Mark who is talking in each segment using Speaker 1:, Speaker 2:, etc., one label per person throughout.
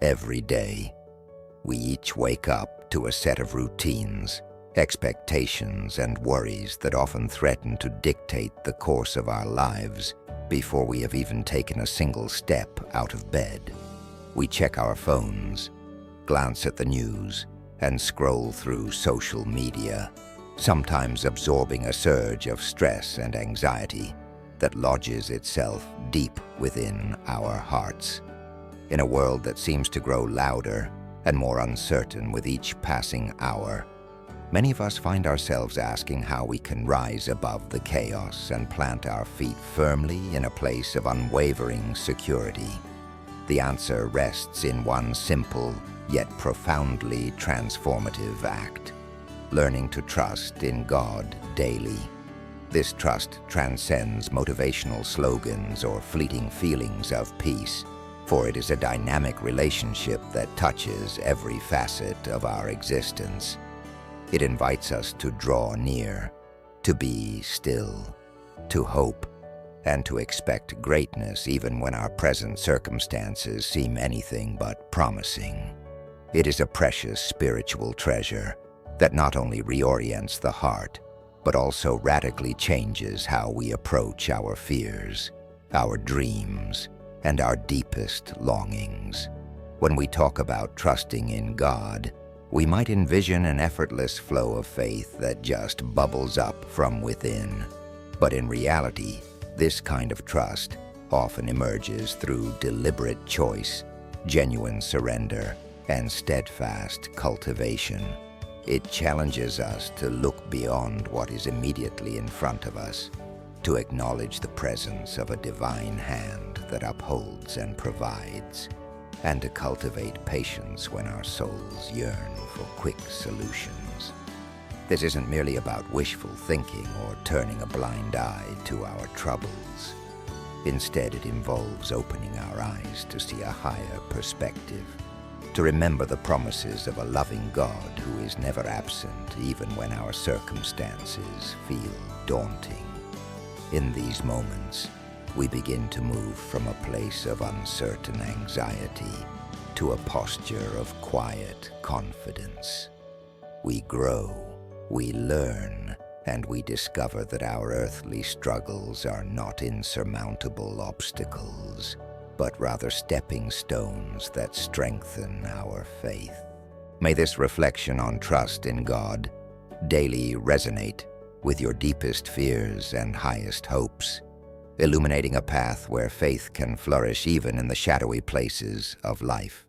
Speaker 1: Every day, we each wake up to a set of routines, expectations, and worries that often threaten to dictate the course of our lives before we have even taken a single step out of bed. We check our phones, glance at the news, and scroll through social media, sometimes absorbing a surge of stress and anxiety that lodges itself deep within our hearts. In a world that seems to grow louder and more uncertain with each passing hour, many of us find ourselves asking how we can rise above the chaos and plant our feet firmly in a place of unwavering security. The answer rests in one simple yet profoundly transformative act: learning to trust in God daily. This trust transcends motivational slogans or fleeting feelings of peace, for it is a dynamic relationship that touches every facet of our existence. It invites us to draw near, to be still, to hope, and to expect greatness even when our present circumstances seem anything but promising. It is a precious spiritual treasure that not only reorients the heart, but also radically changes how we approach our fears, our dreams, and our deepest longings. When we talk about trusting in God, we might envision an effortless flow of faith that just bubbles up from within. But in reality, this kind of trust often emerges through deliberate choice, genuine surrender, and steadfast cultivation. It challenges us to look beyond what is immediately in front of us, to acknowledge the presence of a divine hand that upholds and provides, and to cultivate patience when our souls yearn for quick solutions. This isn't merely about wishful thinking or turning a blind eye to our troubles. Instead, it involves opening our eyes to see a higher perspective, to remember the promises of a loving God who is never absent even when our circumstances feel daunting. In these moments, we begin to move from a place of uncertain anxiety to a posture of quiet confidence. We grow, we learn, and we discover that our earthly struggles are not insurmountable obstacles, but rather stepping stones that strengthen our faith. May this reflection on trust in God daily resonate with your deepest fears and highest hopes, illuminating a path where faith can flourish even in the shadowy places of life.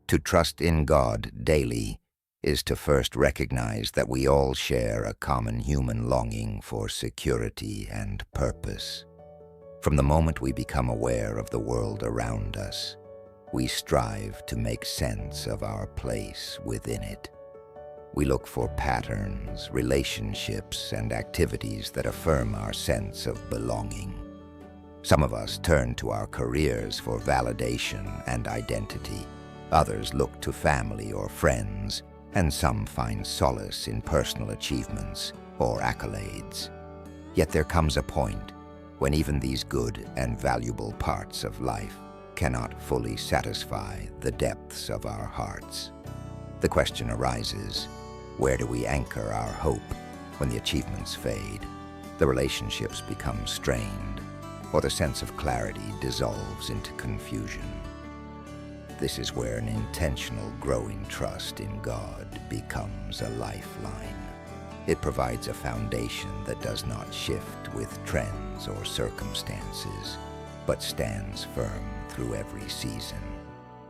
Speaker 1: To trust in God daily is to first recognize that we all share a common human longing for security and purpose. From the moment we become aware of the world around us, we strive to make sense of our place within it. We look for patterns, relationships, and activities that affirm our sense of belonging. Some of us turn to our careers for validation and identity. Others look to family or friends, and some find solace in personal achievements or accolades. Yet there comes a point when even these good and valuable parts of life cannot fully satisfy the depths of our hearts. The question arises, where do we anchor our hope when the achievements fade, the relationships become strained, or the sense of clarity dissolves into confusion? This is where an intentional growing trust in God becomes a lifeline. It provides a foundation that does not shift with trends or circumstances, but stands firm through every season,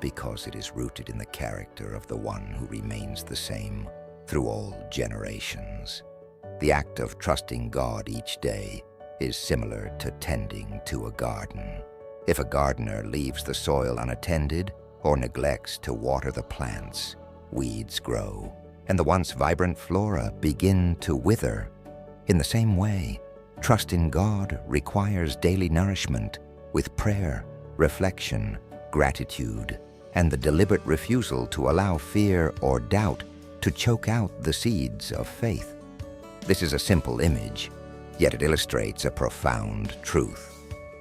Speaker 1: because it is rooted in the character of the one who remains the same through all generations. The act of trusting God each day is similar to tending to a garden. If a gardener leaves the soil unattended or neglects to water the plants, weeds grow, and the once vibrant flora begin to wither. In the same way, trust in God requires daily nourishment with prayer, reflection, gratitude, and the deliberate refusal to allow fear or doubt to choke out the seeds of faith. This is a simple image, yet it illustrates a profound truth.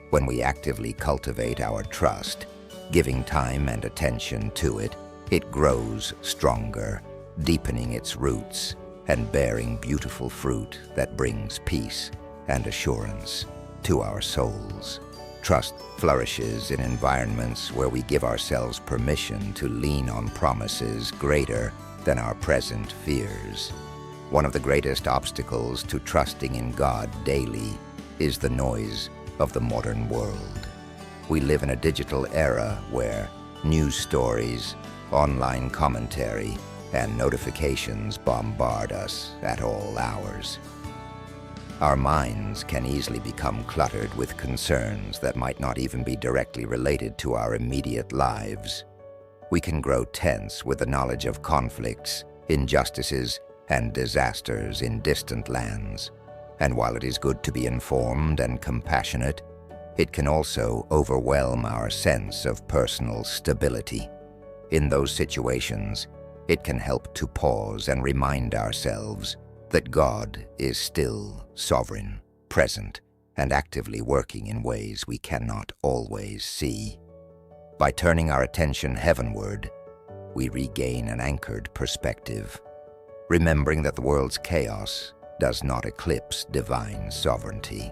Speaker 1: When we actively cultivate our trust, Giving time and attention to it, it grows stronger, deepening its roots and bearing beautiful fruit that brings peace and assurance to our souls. Trust flourishes in environments where we give ourselves permission to lean on promises greater than our present fears. One of the greatest obstacles to trusting in God daily is the noise of the modern world. We live in a digital era where news stories, online commentary, and notifications bombard us at all hours. Our minds can easily become cluttered with concerns that might not even be directly related to our immediate lives. We can grow tense with the knowledge of conflicts, injustices, and disasters in distant lands. And while it is good to be informed and compassionate, it can also overwhelm our sense of personal stability. In those situations, it can help to pause and remind ourselves that God is still sovereign, present, and actively working in ways we cannot always see. By turning our attention heavenward, we regain an anchored perspective, remembering that the world's chaos does not eclipse divine sovereignty.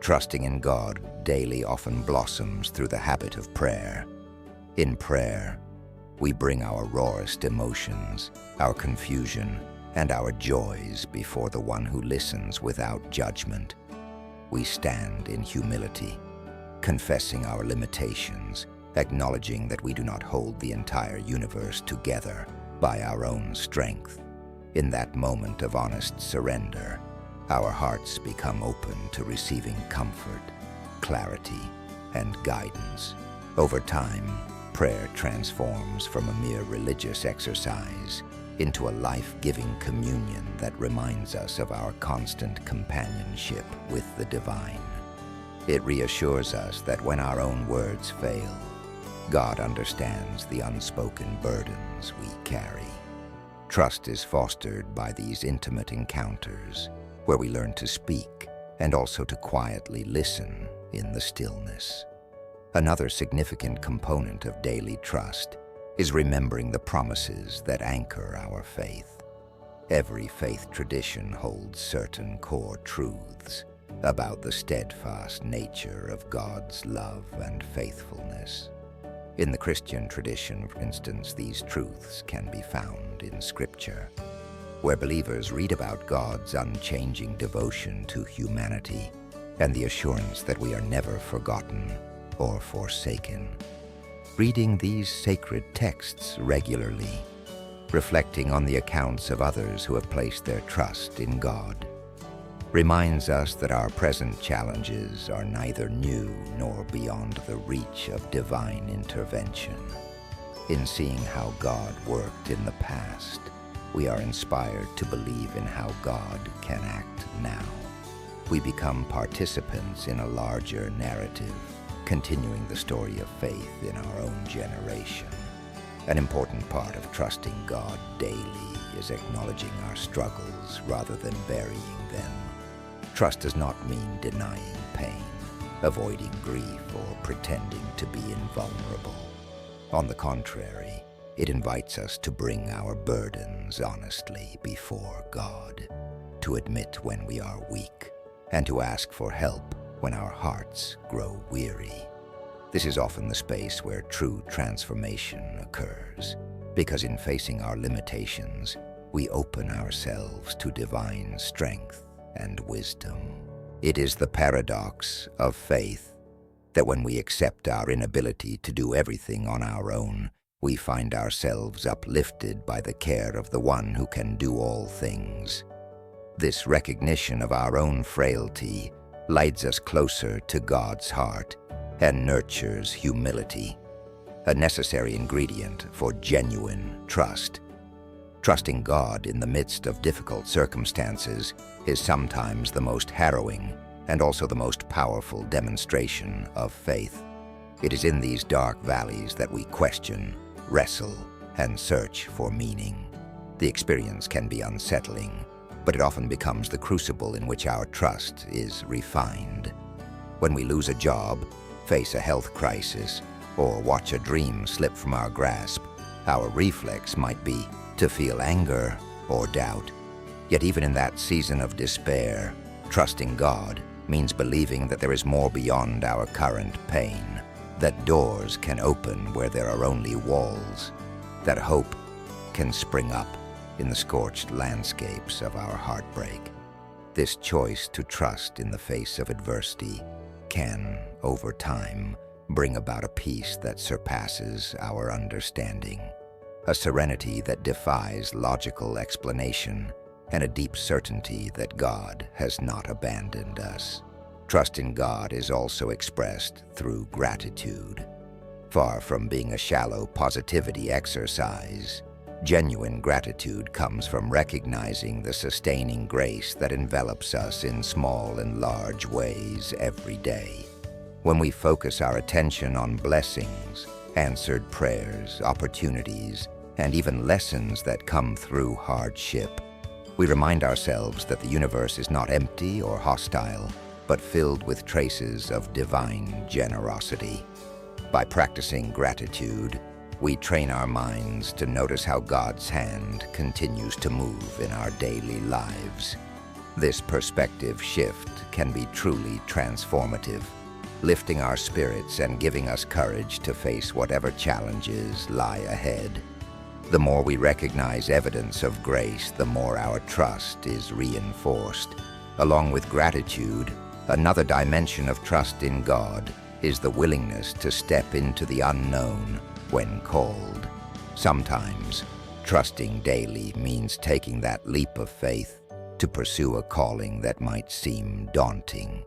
Speaker 1: Trusting in God daily often blossoms through the habit of prayer. In prayer, we bring our rawest emotions, our confusion, and our joys before the one who listens without judgment. We stand in humility, confessing our limitations, acknowledging that we do not hold the entire universe together by our own strength. In that moment of honest surrender, our hearts become open to receiving comfort, clarity, and guidance. Over time, prayer transforms from a mere religious exercise into a life-giving communion that reminds us of our constant companionship with the divine. It reassures us that when our own words fail, God understands the unspoken burdens we carry. Trust is fostered by these intimate encounters, where we learn to speak and also to quietly listen in the stillness. Another significant component of daily trust is remembering the promises that anchor our faith. Every faith tradition holds certain core truths about the steadfast nature of God's love and faithfulness. In the Christian tradition, for instance, these truths can be found in Scripture, where believers read about God's unchanging devotion to humanity and the assurance that we are never forgotten or forsaken. Reading these sacred texts regularly, reflecting on the accounts of others who have placed their trust in God, reminds us that our present challenges are neither new nor beyond the reach of divine intervention. In seeing how God worked in the past, we are inspired to believe in how God can act now. We become participants in a larger narrative, continuing the story of faith in our own generation. An important part of trusting God daily is acknowledging our struggles rather than burying them. Trust does not mean denying pain, avoiding grief, or pretending to be invulnerable. On the contrary, it invites us to bring our burdens honestly before God, to admit when we are weak, and to ask for help when our hearts grow weary. This is often the space where true transformation occurs, because in facing our limitations, we open ourselves to divine strength and wisdom. It is the paradox of faith that when we accept our inability to do everything on our own, we find ourselves uplifted by the care of the one who can do all things. This recognition of our own frailty leads us closer to God's heart and nurtures humility, a necessary ingredient for genuine trust. Trusting God in the midst of difficult circumstances is sometimes the most harrowing and also the most powerful demonstration of faith. It is in these dark valleys that we question, wrestle, and search for meaning. The experience can be unsettling, but it often becomes the crucible in which our trust is refined. When we lose a job, face a health crisis, or watch a dream slip from our grasp, our reflex might be to feel anger or doubt. Yet even in that season of despair, trusting God means believing that there is more beyond our current pain, that doors can open where there are only walls, that hope can spring up in the scorched landscapes of our heartbreak. This choice to trust in the face of adversity can, over time, bring about a peace that surpasses our understanding, a serenity that defies logical explanation, and a deep certainty that God has not abandoned us. Trust in God is also expressed through gratitude. Far from being a shallow positivity exercise, genuine gratitude comes from recognizing the sustaining grace that envelops us in small and large ways every day. When we focus our attention on blessings, answered prayers, opportunities, and even lessons that come through hardship, we remind ourselves that the universe is not empty or hostile, but filled with traces of divine generosity. By practicing gratitude, we train our minds to notice how God's hand continues to move in our daily lives. This perspective shift can be truly transformative, lifting our spirits and giving us courage to face whatever challenges lie ahead. The more we recognize evidence of grace, the more our trust is reinforced. Along with gratitude, another dimension of trust in God is the willingness to step into the unknown when called. Sometimes, trusting daily means taking that leap of faith to pursue a calling that might seem daunting.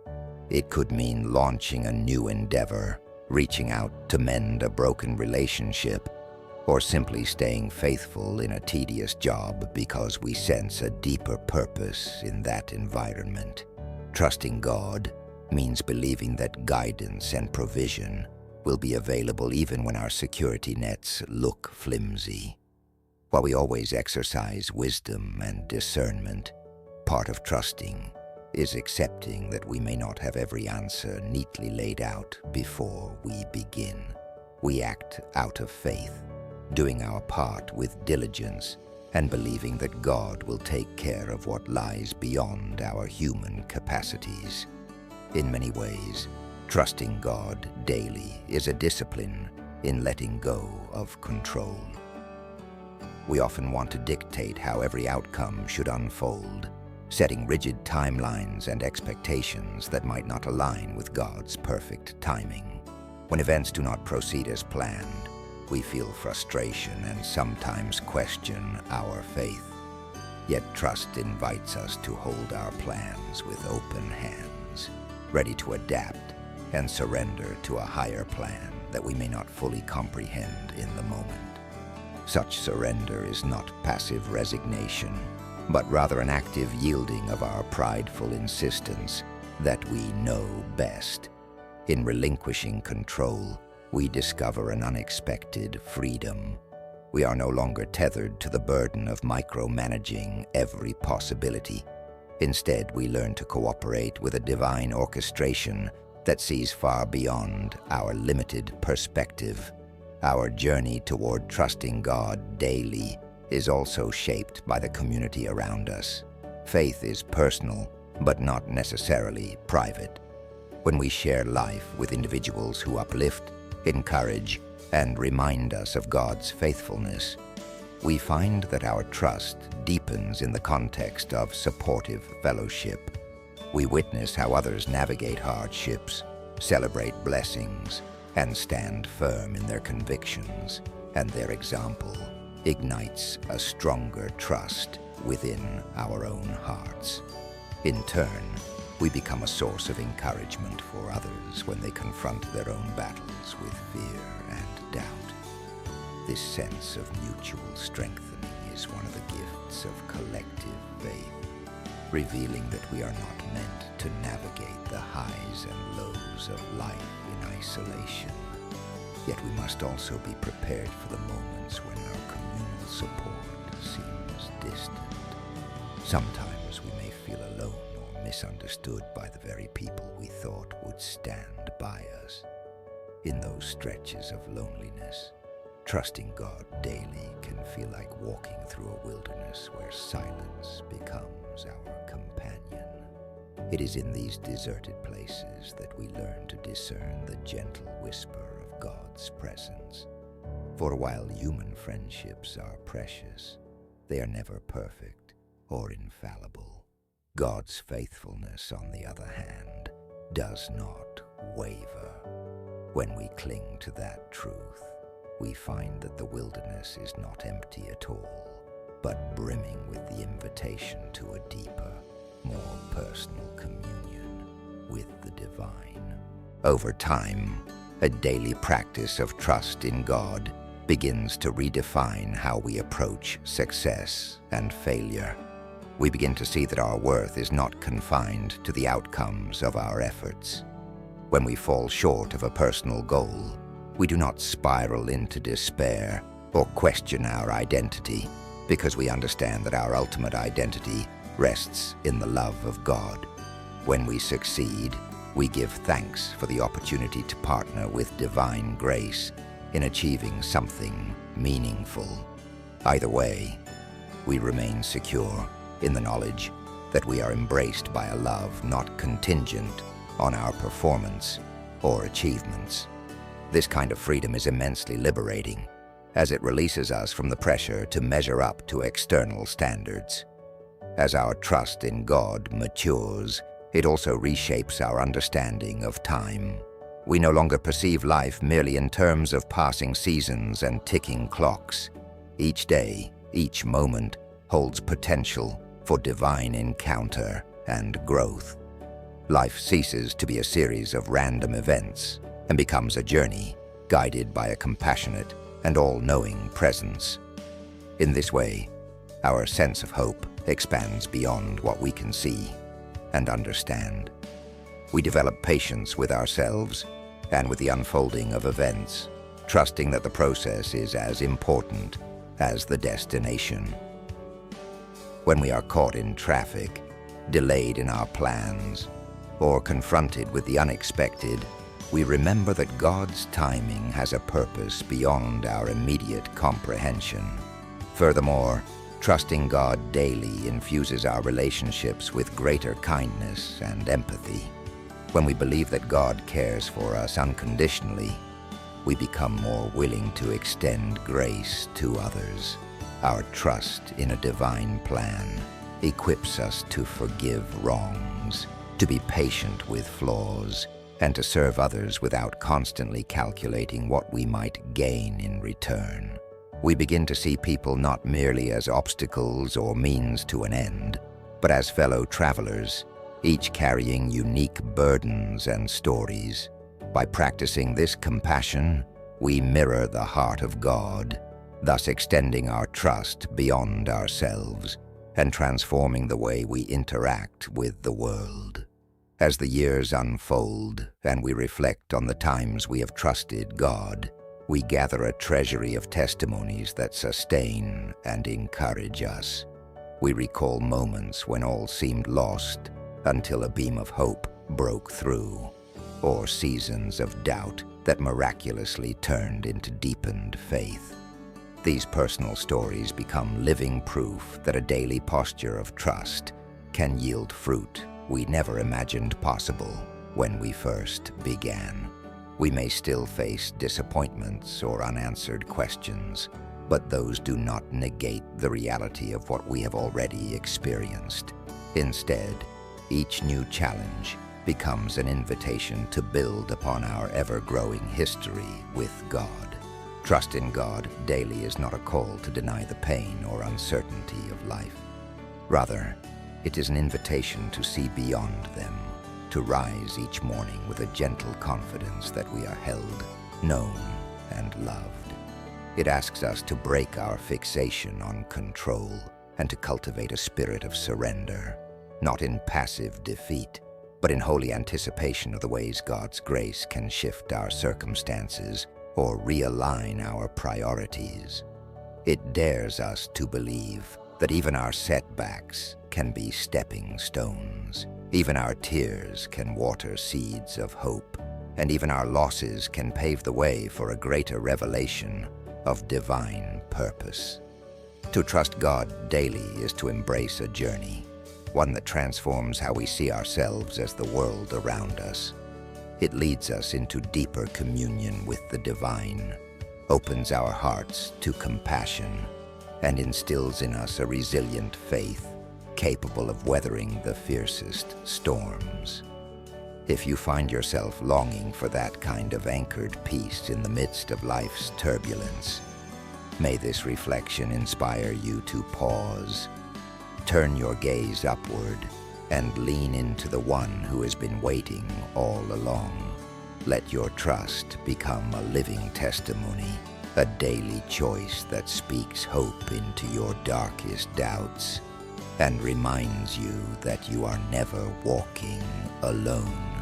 Speaker 1: It could mean launching a new endeavor, reaching out to mend a broken relationship, or simply staying faithful in a tedious job because we sense a deeper purpose in that environment. Trusting God means believing that guidance and provision will be available even when our security nets look flimsy. While we always exercise wisdom and discernment, part of trusting is accepting that we may not have every answer neatly laid out before we begin. We act out of faith, doing our part with diligence and believing that God will take care of what lies beyond our human capacities. In many ways, trusting God daily is a discipline in letting go of control. We often want to dictate how every outcome should unfold, setting rigid timelines and expectations that might not align with God's perfect timing. When events do not proceed as planned, we feel frustration and sometimes question our faith. Yet trust invites us to hold our plans with open hands, ready to adapt and surrender to a higher plan that we may not fully comprehend in the moment. Such surrender is not passive resignation, but rather an active yielding of our prideful insistence that we know best. In relinquishing control, we discover an unexpected freedom. We are no longer tethered to the burden of micromanaging every possibility. Instead, we learn to cooperate with a divine orchestration that sees far beyond our limited perspective. Our journey toward trusting God daily is also shaped by the community around us. Faith is personal, but not necessarily private. When we share life with individuals who uplift, encourage, and remind us of God's faithfulness, we find that our trust deepens in the context of supportive fellowship. We witness how others navigate hardships, celebrate blessings, and stand firm in their convictions, and their example ignites a stronger trust within our own hearts. In turn, we become a source of encouragement for others when they confront their own battles with fear and doubt. This sense of mutual strengthening is one of the gifts of collective faith, revealing that we are not meant to navigate the highs and lows of life in isolation. Yet we must also be prepared for the moments when our communal support seems distant. Sometimes we may feel alone or misunderstood by the very people we thought would stand by us. in those stretches of loneliness, trusting God daily can feel like walking through a wilderness where silence becomes our companion. It is in these deserted places that we learn to discern the gentle whisper of God's presence. For while human friendships are precious, they are never perfect or infallible. God's faithfulness, on the other hand, does not waver. When we cling to that truth, we find that the wilderness is not empty at all, but brimming with the invitation to a deeper, more personal communion with the divine. Over time, a daily practice of trust in God begins to redefine how we approach success and failure. We begin to see that our worth is not confined to the outcomes of our efforts. When we fall short of a personal goal, we do not spiral into despair or question our identity, because we understand that our ultimate identity rests in the love of God. When we succeed, we give thanks for the opportunity to partner with divine grace in achieving something meaningful. Either way, we remain secure in the knowledge that we are embraced by a love not contingent on our performance or achievements. This kind of freedom is immensely liberating, as it releases us from the pressure to measure up to external standards. As our trust in God matures, it also reshapes our understanding of time. We no longer perceive life merely in terms of passing seasons and ticking clocks. Each day, each moment, holds potential for divine encounter and growth. Life ceases to be a series of random events and becomes a journey guided by a compassionate and all-knowing presence. In this way, our sense of hope expands beyond what we can see and understand. We develop patience with ourselves and with the unfolding of events, trusting that the process is as important as the destination. When we are caught in traffic, delayed in our plans, or confronted with the unexpected, we remember that God's timing has a purpose beyond our immediate comprehension. Furthermore, trusting God daily infuses our relationships with greater kindness and empathy. When we believe that God cares for us unconditionally, we become more willing to extend grace to others. Our trust in a divine plan equips us to forgive wrongs, to be patient with flaws, and to serve others without constantly calculating what we might gain in return. We begin to see people not merely as obstacles or means to an end, but as fellow travelers, each carrying unique burdens and stories. By practicing this compassion, we mirror the heart of God, thus extending our trust beyond ourselves and transforming the way we interact with the world. As the years unfold and we reflect on the times we have trusted God, we gather a treasury of testimonies that sustain and encourage us. We recall moments when all seemed lost until a beam of hope broke through, or seasons of doubt that miraculously turned into deepened faith. These personal stories become living proof that a daily posture of trust can yield fruit we never imagined possible when we first began. We may still face disappointments or unanswered questions, but those do not negate the reality of what we have already experienced. Instead, each new challenge becomes an invitation to build upon our ever-growing history with God. Trust in God daily is not a call to deny the pain or uncertainty of life. Rather, it is an invitation to see beyond them, to rise each morning with a gentle confidence that we are held, known, and loved. It asks us to break our fixation on control and to cultivate a spirit of surrender, not in passive defeat, but in holy anticipation of the ways God's grace can shift our circumstances or realign our priorities. It dares us to believe that even our setbacks can be stepping stones. Even our tears can water seeds of hope. and even our losses can pave the way for a greater revelation of divine purpose. To trust God daily is to embrace a journey, one that transforms how we see ourselves as the world around us. It leads us into deeper communion with the divine, opens our hearts to compassion, and instills in us a resilient faith capable of weathering the fiercest storms. If you find yourself longing for that kind of anchored peace in the midst of life's turbulence, may this reflection inspire you to pause, turn your gaze upward, and lean into the one who has been waiting all along. Let your trust become a living testimony, a daily choice that speaks hope into your darkest doubts and reminds you that you are never walking alone.